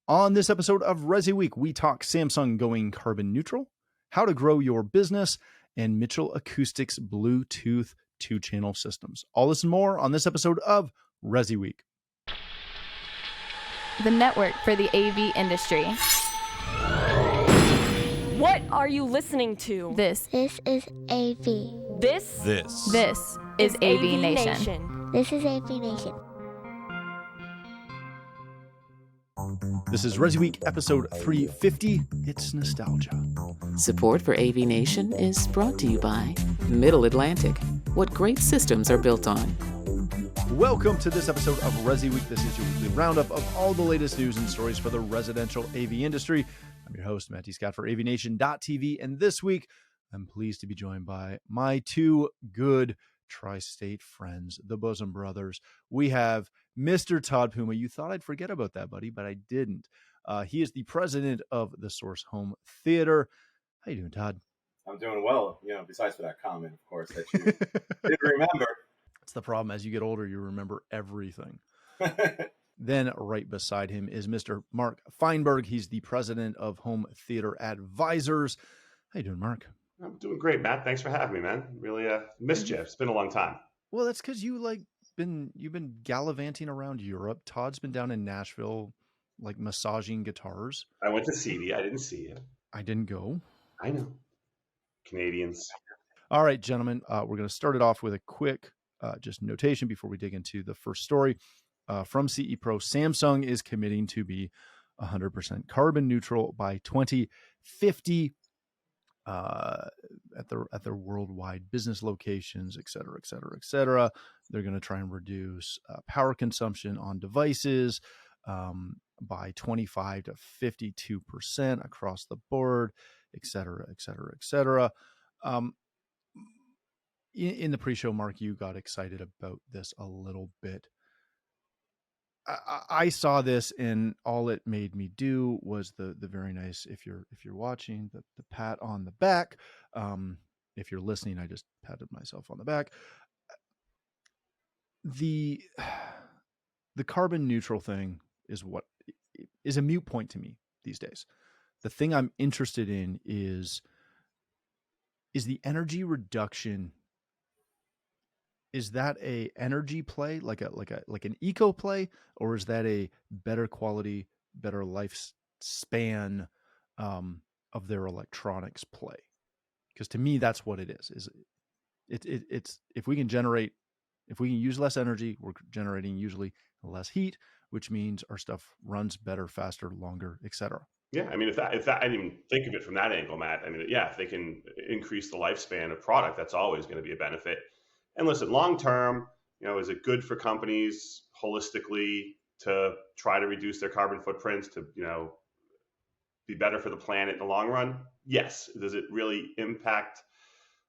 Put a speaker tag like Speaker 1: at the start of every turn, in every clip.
Speaker 1: On this episode of ResiWeek, we talk Samsung going carbon neutral, how to grow your business, and Mitchell Acoustics Bluetooth 2-channel systems. All this and more on this episode of ResiWeek.
Speaker 2: The network for the AV industry.
Speaker 3: What are you listening to?
Speaker 2: This
Speaker 4: is AV.
Speaker 3: This
Speaker 2: is AVNation.
Speaker 4: This is AVNation.
Speaker 1: This is ResiWeek episode 350. It's nostalgia.
Speaker 5: Support for AVNation is brought to you by Middle Atlantic. What great systems are built on.
Speaker 1: Welcome to this episode of ResiWeek. This is your weekly roundup of all the latest news and stories for the residential AV industry. I'm your host, Matty Scott for AVNation.tv, and this week I'm pleased to be joined by my two good tri-state friends, the Bosom Brothers. We have Mr. Todd Puma. You thought I'd forget about that, buddy, but I didn't. He is the president of the Source Home Theater. How you doing, Todd?
Speaker 6: I'm doing well, besides for that comment, of course, that you didn't remember.
Speaker 1: That's the problem. As you get older, you remember everything. Then right beside him is Mr. Mark Feinberg. He's the president of Home Theater Advisors. How you doing, Mark?
Speaker 7: I'm doing great, Matt. Thanks for having me, man. Really missed you. It's been a long time.
Speaker 1: Well, that's because you've been gallivanting around Europe. Todd's been down in Nashville, massaging guitars.
Speaker 7: I went to CD. I didn't see you.
Speaker 1: I didn't go.
Speaker 7: I know. Canadians.
Speaker 1: All right, gentlemen. We're going to start it off with a quick just notation before we dig into the first story. From CE Pro, Samsung is committing to be 100% carbon neutral by 2050 at their worldwide business locations, et cetera, et cetera, et cetera. They're going to try and reduce power consumption on devices by 25 to 52% across the board, et cetera, et cetera, et cetera. In the pre-show, Mark, you got excited about this a little bit. I saw this, and all it made me do was the very nice, if you're watching, the pat on the back. If you're listening, I just patted myself on the back. The carbon neutral thing is a moot point to me these days. The thing I'm interested in is the energy reduction. Is that a energy play, like an eco play, or is that a better quality, better lifespan of their electronics play? Because to me, that's what it is. It's if we can use less energy, we're generating usually less heat, which means our stuff runs better, faster, longer, etc.
Speaker 7: Yeah, I mean, if that I didn't even think of it from that angle, Matt. I mean, yeah, if they can increase the lifespan of product, that's always going to be a benefit. And listen, long term, is it good for companies holistically to try to reduce their carbon footprints to, be better for the planet in the long run? Yes. Does it really impact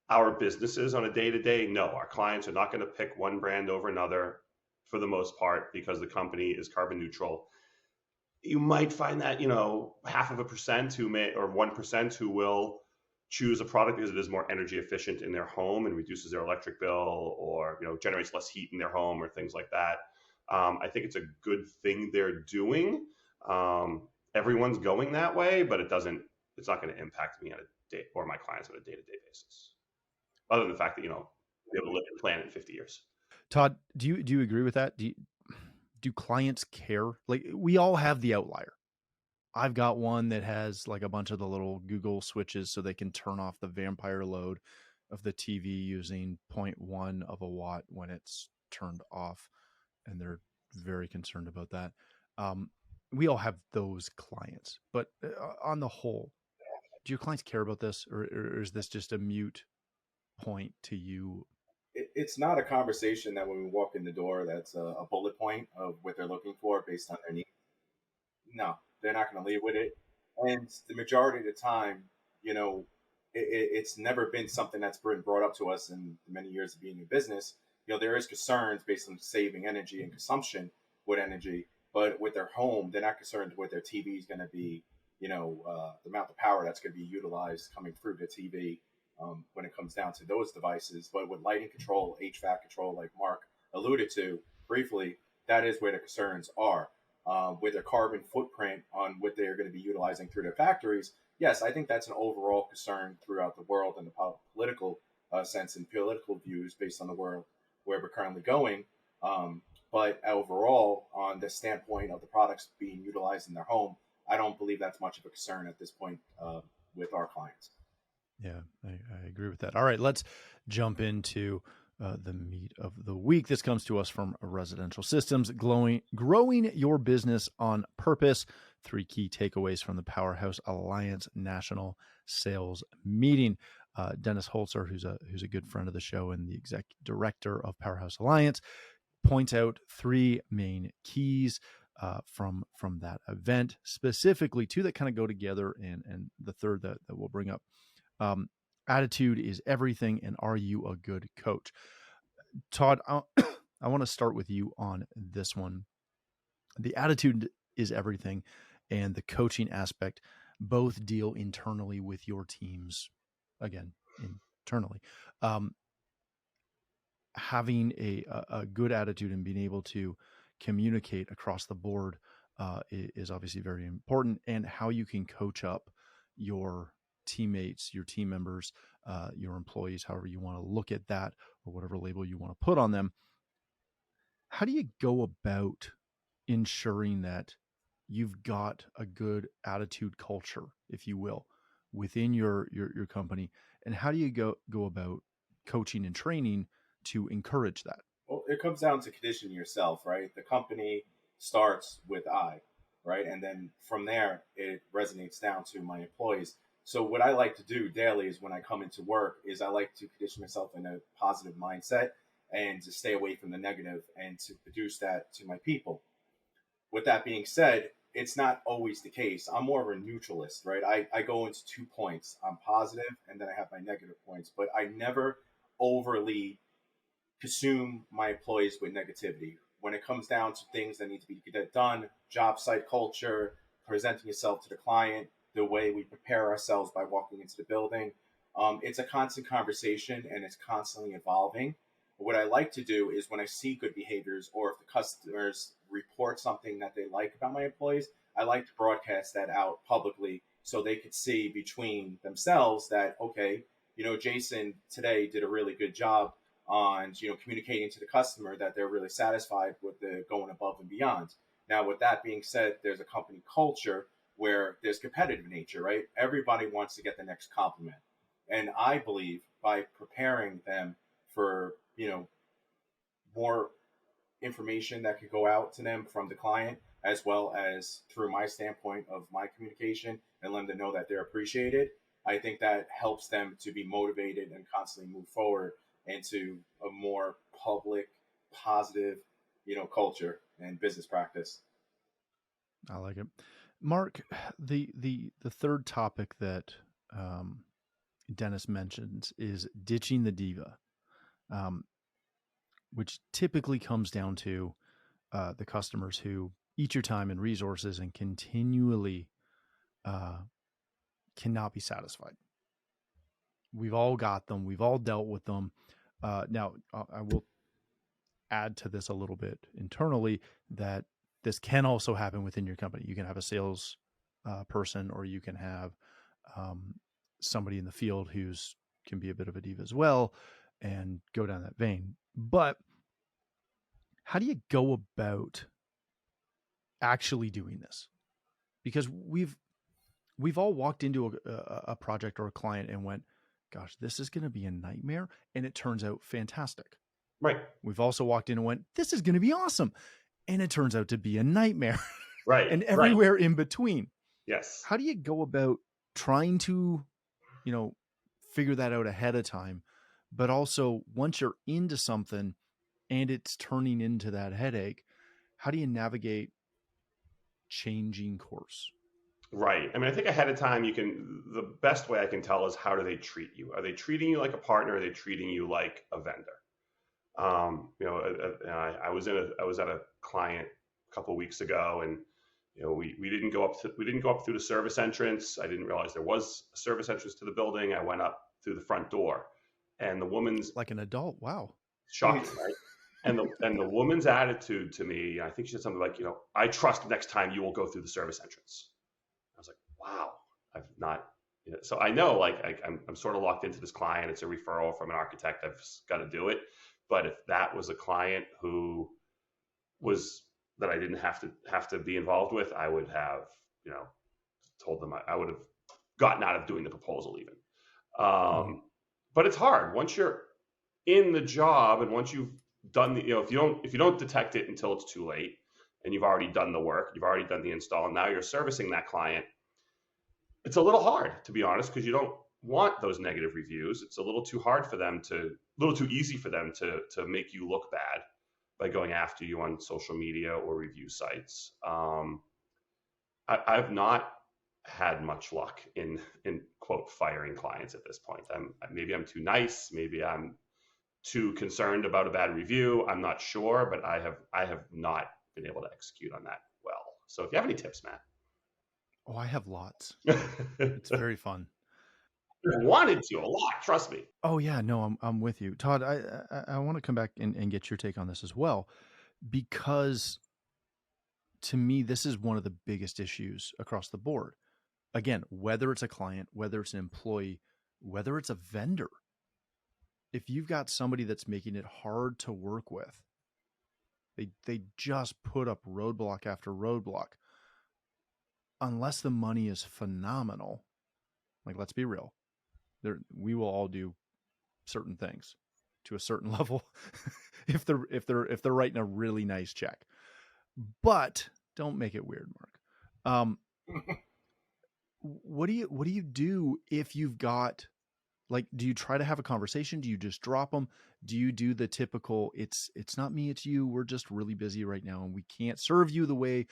Speaker 7: our businesses on a day-to-day? No. Our clients are not going to pick one brand over another for the most part because the company is carbon neutral. You might find that, 0.5% or 1% who will choose a product because it is more energy efficient in their home and reduces their electric bill, or generates less heat in their home, or things like that. I think it's a good thing they're doing. Everyone's going that way, but it's not going to impact me on a day, or my clients on a day-to-day basis, other than the fact that we'll be able to live in the planet in 50 years.
Speaker 1: Todd, do you agree with that? Do clients care? We all have the outlier. I've got one that has a bunch of the little Google switches so they can turn off the vampire load of the TV using 0.1 of a watt when it's turned off. And they're very concerned about that. We all have those clients, but on the whole, do your clients care about this, or is this just a moot point to you?
Speaker 6: It's not a conversation that when we walk in the door, that's a bullet point of what they're looking for based on their needs. No. They're not going to leave with it. And the majority of the time, it's never been something that's been brought up to us in many years of being in business. There is concerns based on saving energy and consumption with energy, but with their home, they're not concerned with their TV is going to be, the amount of power that's going to be utilized coming through the TV when it comes down to those devices. But with lighting control, HVAC control, like Mark alluded to briefly, that is where the concerns are. with their carbon footprint on what they're going to be utilizing through their factories, yes, I think that's an overall concern throughout the world in the political sense and political views based on the world where we're currently going. But overall, on the standpoint of the products being utilized in their home, I don't believe that's much of a concern at this point with our clients.
Speaker 1: Yeah, I agree with that. All right, let's jump into the meat of the week. This comes to us from Residential Systems, growing your business on purpose. 3 key takeaways from the Powerhouse Alliance National Sales Meeting. Dennis Holzer, who's a good friend of the show and the exec director of Powerhouse Alliance, points out 3 main keys from that event, specifically 2 that kind of go together, and the third that we'll bring up. Attitude is everything, and are you a good coach? Todd, I want to start with you on this one. The attitude is everything, and the coaching aspect both deal internally with your teams. Again, internally, having a good attitude and being able to communicate across the board is obviously very important, and how you can coach up your teammates, your team members, your employees, however you want to look at that, or whatever label you want to put on them. How do you go about ensuring that you've got a good attitude culture, if you will, within your company? And how do you go about coaching and training to encourage that?
Speaker 6: Well, it comes down to conditioning yourself, right? The company starts with I, right? And then from there, it resonates down to my employees. So what I like to do daily is when I come into work is I like to condition myself in a positive mindset and to stay away from the negative and to produce that to my people. With that being said, it's not always the case. I'm more of a neutralist, right? I go into 2 points. I'm positive and then I have my negative points, but I never overly consume my employees with negativity. When it comes down to things that need to be done, job site culture, presenting yourself to the client, the way we prepare ourselves by walking into the building, it's a constant conversation and it's constantly evolving. What I like to do is when I see good behaviors, or if the customers report something that they like about my employees, I like to broadcast that out publicly so they could see between themselves that, okay, Jason today did a really good job on, communicating to the customer that they're really satisfied with the going above and beyond. Now, with that being said, there's a company culture where there's competitive nature, right? Everybody wants to get the next compliment. And I believe by preparing them for, more information that could go out to them from the client, as well as through my standpoint of my communication, and let them know that they're appreciated, I think that helps them to be motivated and constantly move forward into a more public, positive, culture and business practice.
Speaker 1: I like it. Mark, the third topic that Dennis mentions is ditching the diva, which typically comes down to the customers who eat your time and resources and continually cannot be satisfied. We've all got them. We've all dealt with them. Now, I will add to this a little bit internally that this can also happen within your company. You can have a sales person, or you can have somebody in the field who's can be a bit of a diva as well, and go down that vein. But how do you go about actually doing this? Because we've all walked into a project or a client and went, gosh, this is going to be a nightmare. And it turns out fantastic.
Speaker 7: Right.
Speaker 1: We've also walked in and went, this is going to be awesome. And it turns out to be a nightmare.
Speaker 7: Right.
Speaker 1: And everywhere in between.
Speaker 7: Yes.
Speaker 1: How do you go about trying to, figure that out ahead of time, but also once you're into something and it's turning into that headache, how do you navigate changing course?
Speaker 7: Right. I mean, I think ahead of time, the best way I can tell is how do they treat you? Are they treating you like a partner? Are they treating you like a vendor? I was at a client a couple of weeks ago, and we didn't go up through the service entrance. I didn't realize there was a service entrance to the building. I went up through the front door, and the woman's
Speaker 1: like an adult. Wow.
Speaker 7: shocking, right? And the woman's attitude to me, I think she said something like, I trust next time you will go through the service entrance. I was like, wow, I've not. So I know, like, I'm sort of locked into this client. It's a referral from an architect. I've got to do it. But if that was a client who was that I didn't have to be involved with, I would have, told them I would have gotten out of doing the proposal even. But it's hard once you're in the job and once you've done the, if you don't detect it until it's too late and you've already done the work, you've already done the install, and now you're servicing that client. It's a little hard, to be honest, because you don't want those negative reviews. It's a little too easy for them to make you look bad by going after you on social media or review sites. I've not had much luck in quote firing clients at this point. Maybe I'm too nice. Maybe I'm too concerned about a bad review. I'm not sure, but I have not been able to execute on that well. So if you have any tips, Matt.
Speaker 1: Oh, I have lots. It's very fun.
Speaker 7: I wanted to a lot, trust me.
Speaker 1: Oh yeah, no, I'm with you, Todd. I want to come back and get your take on this as well, because to me this is one of the biggest issues across the board. Again, whether it's a client, whether it's an employee, whether it's a vendor, if you've got somebody that's making it hard to work with, they just put up roadblock after roadblock. Unless the money is phenomenal, like, let's be real, we will all do certain things to a certain level if they're writing a really nice check. But don't make it weird, Mark. What do you do if you've got, like, do you try to have a conversation? Do you just drop them? Do you do the typical, it's not me, it's you, we're just really busy right now and we can't serve you the way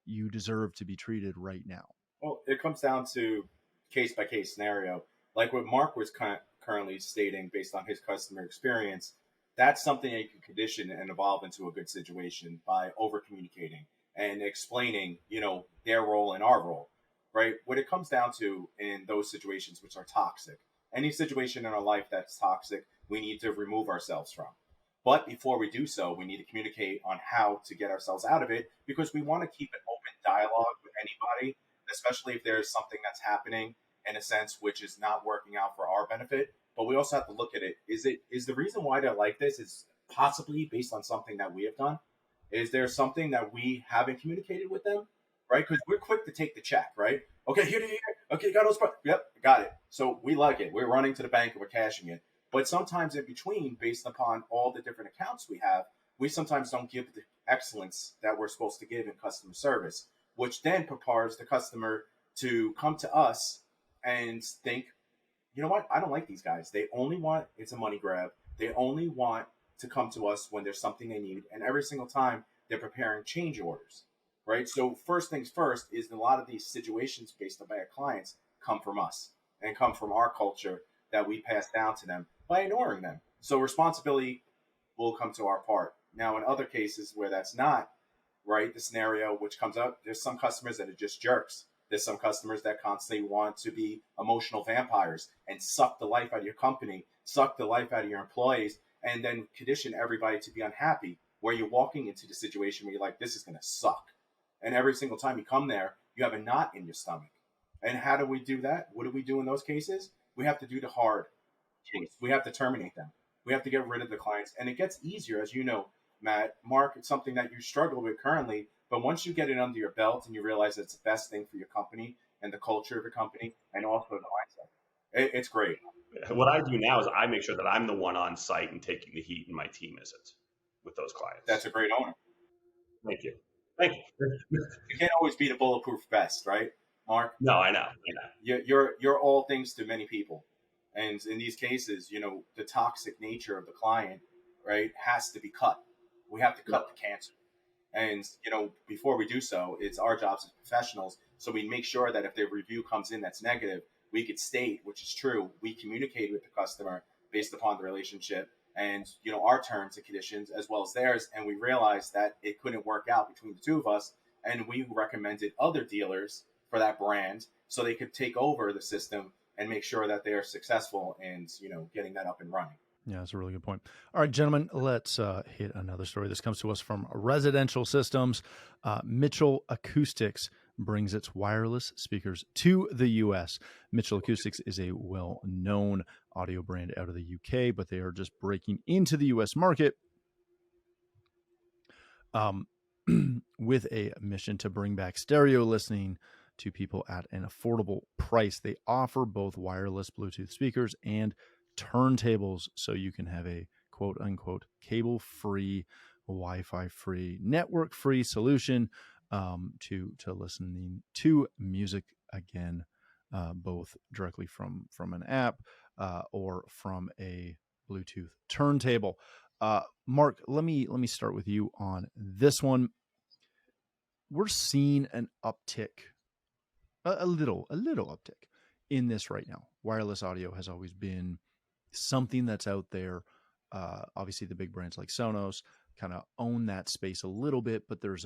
Speaker 1: you deserve to be treated right now?
Speaker 6: Well, it comes down to case by case scenario. Like what Mark was currently stating based on his customer experience, that's something that you can condition and evolve into a good situation by over communicating and explaining, their role and our role, right? What it comes down to in those situations which are toxic, any situation in our life that's toxic, we need to remove ourselves from. But before we do so, we need to communicate on how to get ourselves out of it, because we want to keep an open dialogue with anybody, especially if there's something that's happening in a sense which is not working out for our benefit. But we also have to look at it. Is the reason why they're like this is possibly based on something that we have done? Is there something that we haven't communicated with them? Right? Because we're quick to take the check, right? Okay, here. Okay, got those. Yep, got it. So we like it. We're running to the bank and we're cashing it. But sometimes in between, based upon all the different accounts we have, we sometimes don't give the excellence that we're supposed to give in customer service, which then prepares the customer to come to us and think, you know what? I don't like these guys. They only want, it's a money grab. They only want to come to us when there's something they need. And every single time they're preparing change orders, right? So first things first is a lot of these situations based on our clients come from us and come from our culture that we pass down to them by ignoring them. So responsibility will come to our part. Now, in other cases where that's not right, the scenario which comes up, there's some customers that are just jerks. There's some customers that constantly want to be emotional vampires and suck the life out of your company, suck the life out of your employees, and then condition everybody to be unhappy, where you're walking into the situation where you're like, this is going to suck. And every single time you come there, you have a knot in your stomach. And how do we do that? What do we do in those cases? We have to do the hard things. We have to terminate them. We have to get rid of the clients. And it gets easier, as you know, Matt. Mark, it's something that you struggle with currently. But once you get it under your belt and you realize it's the best thing for your company and the culture of your company and also the mindset, it's great.
Speaker 7: What I do now is I make sure that I'm the one on site and taking the heat, and my team isn't with those clients.
Speaker 6: That's a great owner.
Speaker 7: Thank you.
Speaker 6: You can't always be the bulletproof vest, right, Mark?
Speaker 7: No, I know.
Speaker 6: You're all things to many people. And in these cases, the toxic nature of the client, right, has to be cut. We have to cut the cancer. And, before we do so, it's our jobs as professionals. So we make sure that if the review comes in that's negative, we could state, which is true, we communicate with the customer based upon the relationship and, our terms and conditions as well as theirs. And we realized that it couldn't work out between the two of us. And we recommended other dealers for that brand so they could take over the system and make sure that they are successful in, getting that up and running.
Speaker 1: Yeah, that's a really good point. All right, gentlemen, let's hit another story. This comes to us from Residential Systems. Mitchell Acoustics brings its wireless speakers to the U.S. Mitchell Acoustics is a well-known audio brand out of the U.K., but they are just breaking into the U.S. market with a mission to bring back stereo listening to people at an affordable price. They offer both wireless Bluetooth speakers and turntables, so you can have a quote unquote cable free, Wi-Fi free, network free solution to listening to music again, both directly from an app or from a Bluetooth turntable. Mark, let me start with you on this one. We're seeing an uptick, a little uptick in this right now. Wireless audio has always been something that's out there. Obviously, the big brands like Sonos kind of own that space a little bit, but there's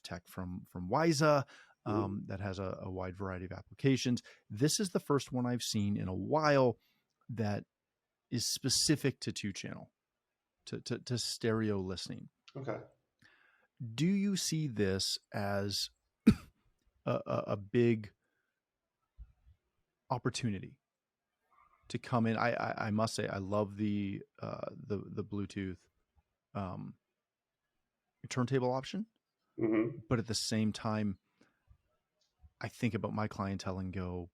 Speaker 1: tech from Wyza that has a wide variety of applications. This is the first one I've seen in a while that is specific to two channel, to stereo listening.
Speaker 7: Okay.
Speaker 1: Do you see this as a big opportunity to come in? I must say I love the Bluetooth turntable option, but at the same time, I think about my clientele and go,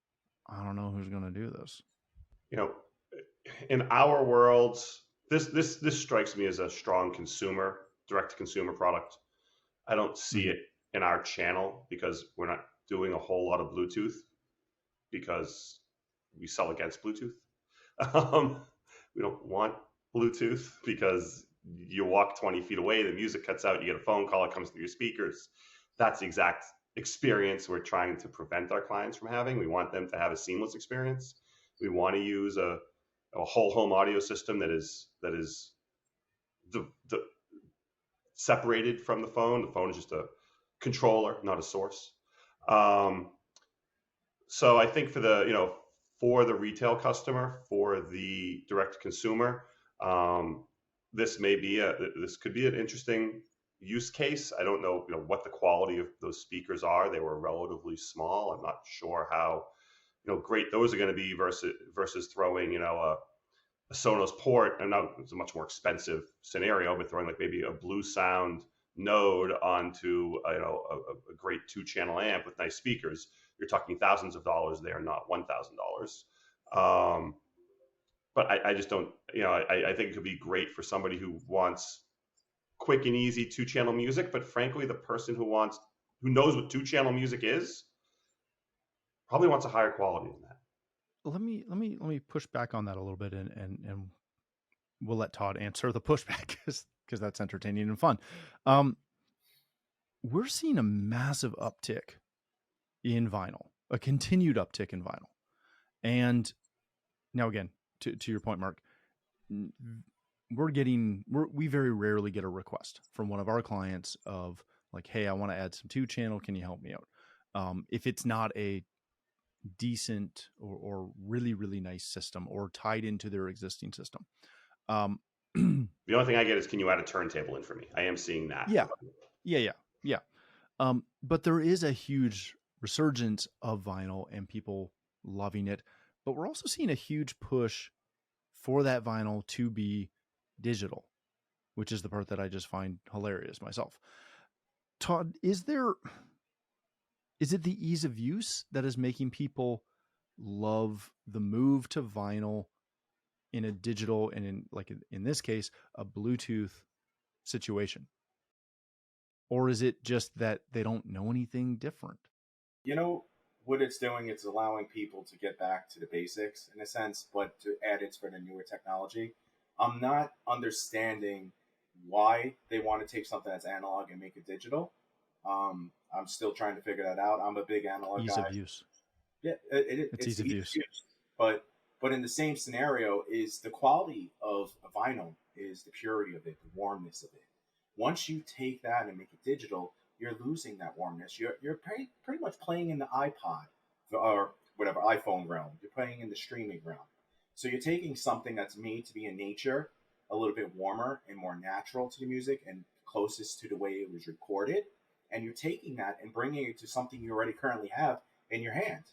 Speaker 1: I don't know who's going to do this.
Speaker 7: You know, in our worlds, this strikes me as a strong direct to consumer product. I don't see it in our channel because we're not doing a whole lot of Bluetooth because we sell against Bluetooth. We don't want Bluetooth because you walk 20 feet away, the music cuts out, you get a phone call, it comes through your speakers. That's the exact experience we're trying to prevent our clients from having. We want them to have a seamless experience. We want to use a whole home audio system that is separated from the phone. The phone is just a controller, not a source. So I think for the retail customer, for the direct consumer, this could be an interesting use case. I don't know, what the quality of those speakers are. They were relatively small. I'm not sure how great those are going to be versus throwing a Sonos port. And now it's a much more expensive scenario, but throwing like maybe a Blue Sound node onto a great 2-channel amp with nice speakers. You're talking thousands of dollars there, not $1,000. But I just don't, I think it could be great for somebody who wants quick and easy 2-channel music. But frankly, the person who knows what 2-channel music is probably wants a higher quality than that.
Speaker 1: Let me push back on that a little bit, and we'll let Todd answer the pushback because that's entertaining and fun. We're seeing a massive uptick in vinyl, a continued uptick in vinyl. And now again, to your point, Mark, we very rarely get a request from one of our clients of like, hey, I want to add some 2-channel. Can you help me out? If it's not a decent or really, really nice system or tied into their existing system.
Speaker 7: The only thing I get is, can you add a turntable in for me? I am seeing that.
Speaker 1: Yeah. But there is a huge resurgence of vinyl and people loving it. But we're also seeing a huge push for that vinyl to be digital, which is the part that I just find hilarious myself. Todd, is it the ease of use that is making people love the move to vinyl in a digital and in this case, a Bluetooth situation? Or is it just that they don't know anything different?
Speaker 6: What it's doing, it's allowing people to get back to the basics in a sense, but to add it for the newer technology. I'm not understanding why they want to take something that's analog and make it digital. I'm still trying to figure that out. I'm a big analog
Speaker 1: ease
Speaker 6: guy.
Speaker 1: Of use.
Speaker 6: Yeah, it's
Speaker 1: ease of use.
Speaker 6: But in the same scenario, is the quality of a vinyl is the purity of it, the warmness of it. Once you take that and make it digital, you're losing that warmness. You're pretty much playing in the iPod or whatever iPhone realm. You're playing in the streaming realm. So you're taking something that's made to be in nature a little bit warmer and more natural to the music and closest to the way it was recorded. And you're taking that and bringing it to something you already currently have in your hand.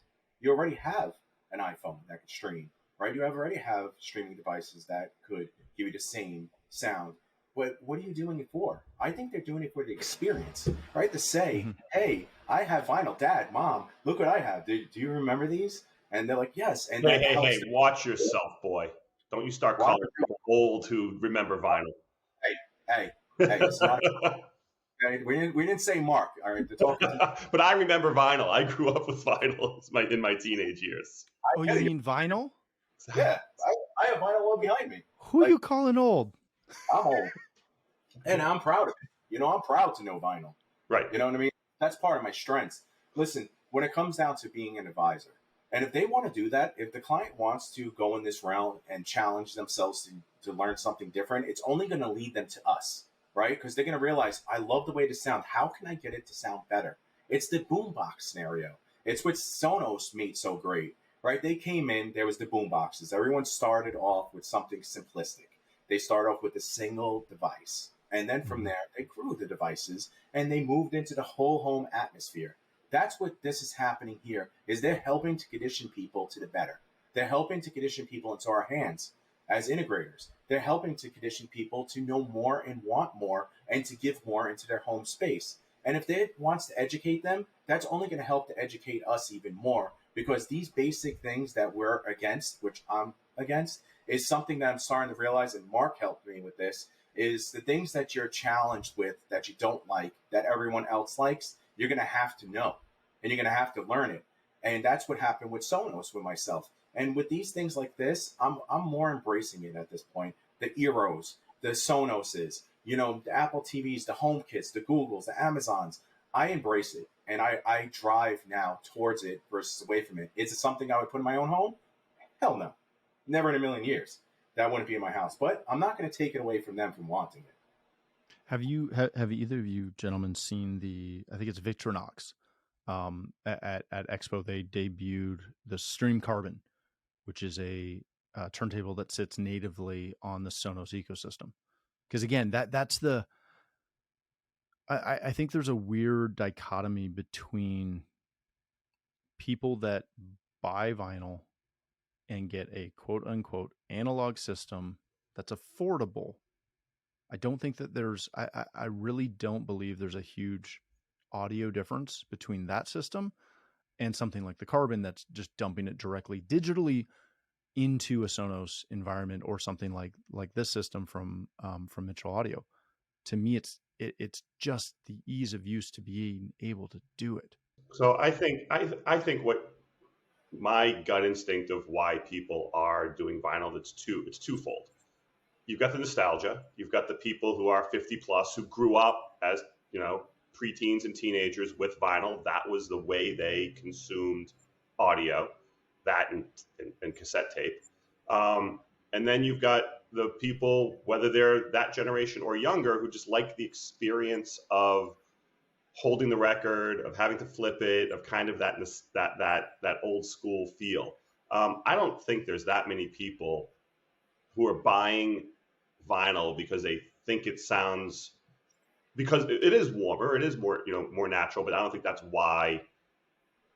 Speaker 6: You already have an iPhone that can stream, right? You already have streaming devices that could give you the same sound. But what are you doing it for? I think they're doing it for the experience, right? To say, hey, I have vinyl. Dad, Mom, look what I have. Do you remember these? And they're like, yes. And
Speaker 7: hey, watch yourself, boy. Don't you start calling people old who remember vinyl.
Speaker 6: Hey, it's not... Okay, we didn't say Mark. All right,
Speaker 7: but I remember vinyl. I grew up with vinyl in my teenage years.
Speaker 1: Oh, you mean vinyl?
Speaker 6: Yeah, I have vinyl all behind me.
Speaker 1: Who are you calling old?
Speaker 6: I'm old, and I'm proud of it. I'm proud to know vinyl.
Speaker 7: Right.
Speaker 6: You know what I mean? That's part of my strengths. Listen, when it comes down to being an advisor, and if they want to do that, if the client wants to go in this realm and challenge themselves to learn something different, it's only going to lead them to us. Right? Because they're going to realize, I love the way to sound. How can I get it to sound better? It's the boombox scenario. It's what Sonos made so great, right? They came in, there was the boomboxes. Everyone started off with something simplistic. They started off with a single device. And then from there, they grew the devices and they moved into the whole home atmosphere. That's what this is happening here, is they're helping to condition people to the better. They're helping to condition people into our hands as integrators. They're helping to condition people to know more and want more and to give more into their home space. And if they wants to educate them, that's only going to help to educate us even more, because these basic things that we're against, which I'm against, is something that I'm starting to realize, and Mark helped me with this, is the things that you're challenged with that you don't like, that everyone else likes, you're going to have to know and you're going to have to learn it. And that's what happened with Sonos with myself. And with these things like this, I'm more embracing it at this point. The Eros, the Sonoses, the Apple TVs, the HomeKits, the Googles, the Amazons. I embrace it, and I drive now towards it versus away from it. Is it something I would put in my own home? Hell no. Never in a million years. That wouldn't be in my house. But I'm not going to take it away from them from wanting it.
Speaker 1: Have either of you gentlemen seen I think it's Victorinox, at Expo, they debuted the Stream Carbon, which is a turntable that sits natively on the Sonos ecosystem. Because again, I think there's a weird dichotomy between people that buy vinyl and get a quote unquote analog system that's affordable. I don't think that I really don't believe there's a huge audio difference between that system and something like the Carbon that's just dumping it directly digitally into a Sonos environment, or something like this system from Mitchell Audio. To me, it's just the ease of use to being able to do it.
Speaker 7: So I think what my gut instinct of why people are doing vinyl, it's twofold. You've got the nostalgia. You've got the people who are 50 plus who grew up as preteens and teenagers with vinyl. That was the way they consumed audio, that and cassette tape. And then you've got the people, whether they're that generation or younger, who just like the experience of holding the record, of having to flip it, of kind of that old school feel. I don't think there's that many people who are buying vinyl because they think it sounds, because it is warmer, it is more more natural, but I don't think that's why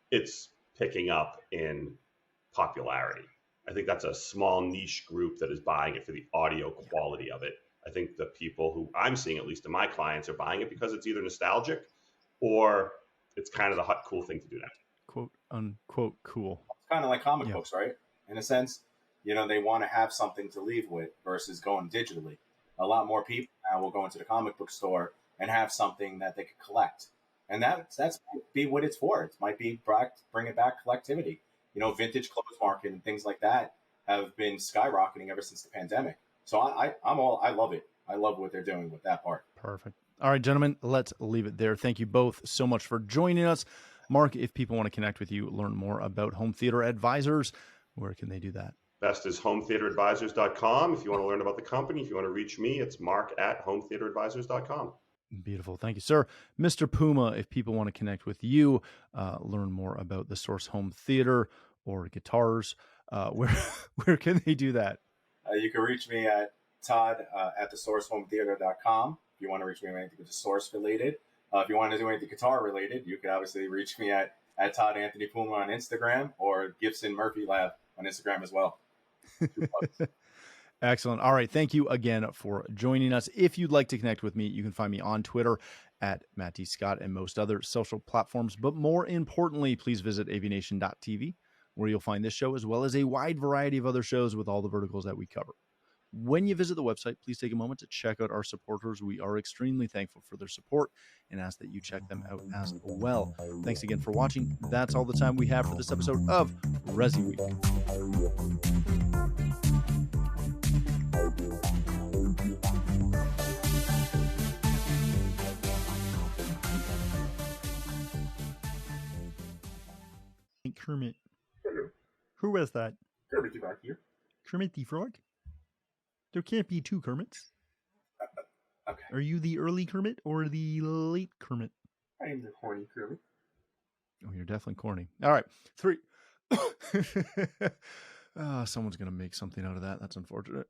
Speaker 7: it's picking up in popularity. I think that's a small niche group that is buying it for the audio quality of it. I think the people who I'm seeing, at least in my clients, are buying it because it's either nostalgic or it's kind of the hot, cool thing to do now.
Speaker 1: Quote unquote cool.
Speaker 6: It's kind of like comic books, right? In a sense, they want to have something to leave with versus going digitally. A lot more people now will go into the comic book store and have something that they could collect. And that's be what it's for. It might be bringing back collectivity. Vintage clothes market and things like that have been skyrocketing ever since the pandemic. So I love it. I love what they're doing with that part.
Speaker 1: Perfect. All right, gentlemen, let's leave it there. Thank you both so much for joining us. Mark, if people want to connect with you, learn more about Home Theater Advisors, where can they do that?
Speaker 7: Best is hometheateradvisors.com. If you want to learn about the company, if you want to reach me, it's mark@hometheateradvisors.com.
Speaker 1: Beautiful. Thank you, sir. Mr. Puma, if people want to connect with you, learn more about the Source Home Theater or guitars, where can they do that?
Speaker 6: You can reach me at Todd at thesourcehometheater.com. If you want to reach me with anything with the Source related. If you want to do anything guitar related, you can obviously reach me at Todd Anthony Puma on Instagram or Gibson Murphy Lab on Instagram as well.
Speaker 1: Excellent. All right. Thank you again for joining us. If you'd like to connect with me, you can find me on Twitter at Matt D. Scott and most other social platforms. But more importantly, please visit AVNation.tv, where you'll find this show as well as a wide variety of other shows with all the verticals that we cover. When you visit the website, please take a moment to check out our supporters. We are extremely thankful for their support and ask that you check them out as well. Thanks again for watching. That's all the time we have for this episode of ResiWeek. Kermit.
Speaker 6: Hello.
Speaker 1: Who was that?
Speaker 6: Kermit back here.
Speaker 1: Kermit the Frog? There can't be two Kermits.
Speaker 6: Okay.
Speaker 1: Are you the early Kermit or the late Kermit?
Speaker 6: I am the horny Kermit.
Speaker 1: Oh, you're definitely corny. All right. 3. Someone's going to make something out of that. That's unfortunate.